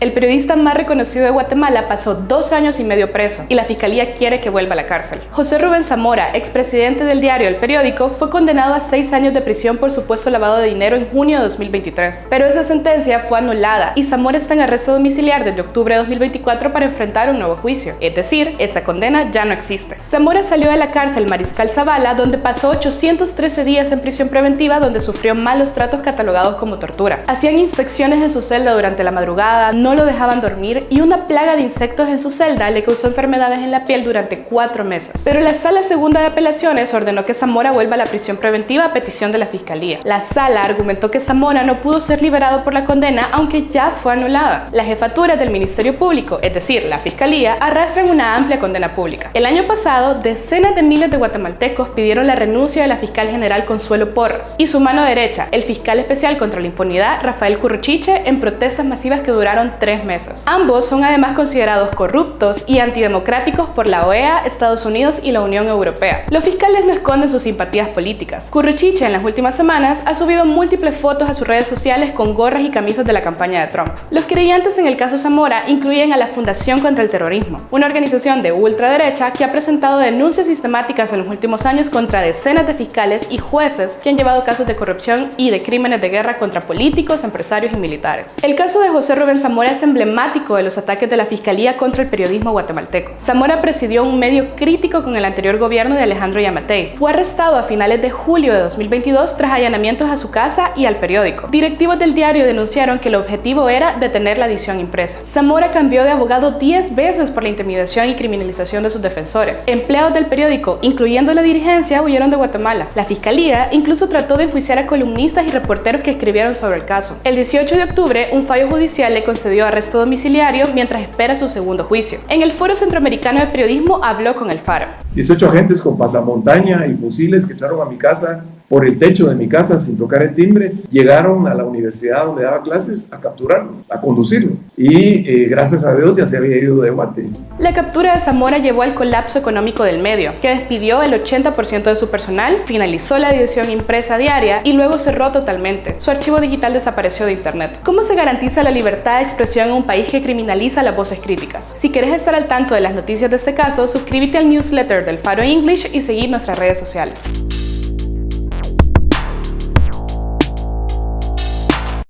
El periodista más reconocido de Guatemala pasó 2 años y medio preso y la fiscalía quiere que vuelva a la cárcel. José Rubén Zamora, expresidente del diario El Periódico, fue condenado a 6 años de prisión por supuesto lavado de dinero en junio de 2023. Pero esa sentencia fue anulada y Zamora está en arresto domiciliar desde octubre de 2024 para enfrentar un nuevo juicio. Es decir, esa condena ya no existe. Zamora salió de la cárcel Mariscal Zavala, donde pasó 813 días en prisión preventiva, donde sufrió malos tratos catalogados como tortura. Hacían inspecciones en su celda durante la madrugada, no lo dejaban dormir y una plaga de insectos en su celda le causó enfermedades en la piel durante 4 meses. Pero la Sala Segunda de Apelaciones ordenó que Zamora vuelva a la prisión preventiva a petición de la Fiscalía. La Sala argumentó que Zamora no pudo ser liberado por la condena, aunque ya fue anulada. Las jefaturas del Ministerio Público, es decir, la Fiscalía, arrastran una amplia condena pública. El año pasado, decenas de miles de guatemaltecos pidieron la renuncia de la fiscal general Consuelo Porras y su mano derecha, el fiscal especial contra la impunidad, Rafael Curruchiche, en protestas masivas que duraron 3 meses. Ambos son además considerados corruptos y antidemocráticos por la OEA, Estados Unidos y la Unión Europea. Los fiscales no esconden sus simpatías políticas. Curruchiche en las últimas semanas ha subido múltiples fotos a sus redes sociales con gorras y camisas de la campaña de Trump. Los creyentes en el caso Zamora incluyen a la Fundación contra el Terrorismo, una organización de ultraderecha que ha presentado denuncias sistemáticas en los últimos años contra decenas de fiscales y jueces que han llevado casos de corrupción y de crímenes de guerra contra políticos, empresarios y militares. El caso de José Rubén Zamora es emblemático de los ataques de la Fiscalía contra el periodismo guatemalteco. Zamora presidió un medio crítico con el anterior gobierno de Alejandro Yamatei. Fue arrestado a finales de julio de 2022 tras allanamientos a su casa y al periódico. Directivos del diario denunciaron que el objetivo era detener la edición impresa. Zamora cambió de abogado 10 veces por la intimidación y criminalización de sus defensores. Empleados del periódico, incluyendo la dirigencia, huyeron de Guatemala. La Fiscalía incluso trató de enjuiciar a columnistas y reporteros que escribieron sobre el caso. El 18 de octubre, un fallo judicial le concedió arresto domiciliario mientras espera su segundo juicio. En el Foro Centroamericano de Periodismo habló con El Faro. 18 agentes con pasamontaña y fusiles que entraron a mi casa por el techo de mi casa sin tocar el timbre, llegaron a la universidad donde daba clases a capturarlo, a conducirlo. Y gracias a Dios ya se había ido de Guate. La captura de Zamora llevó al colapso económico del medio, que despidió el 80% de su personal, finalizó la edición impresa diaria y luego cerró totalmente. Su archivo digital desapareció de internet. ¿Cómo se garantiza la libertad de expresión en un país que criminaliza las voces críticas? Si quieres estar al tanto de las noticias de este caso, suscríbete al newsletter del Faro English y seguir nuestras redes sociales.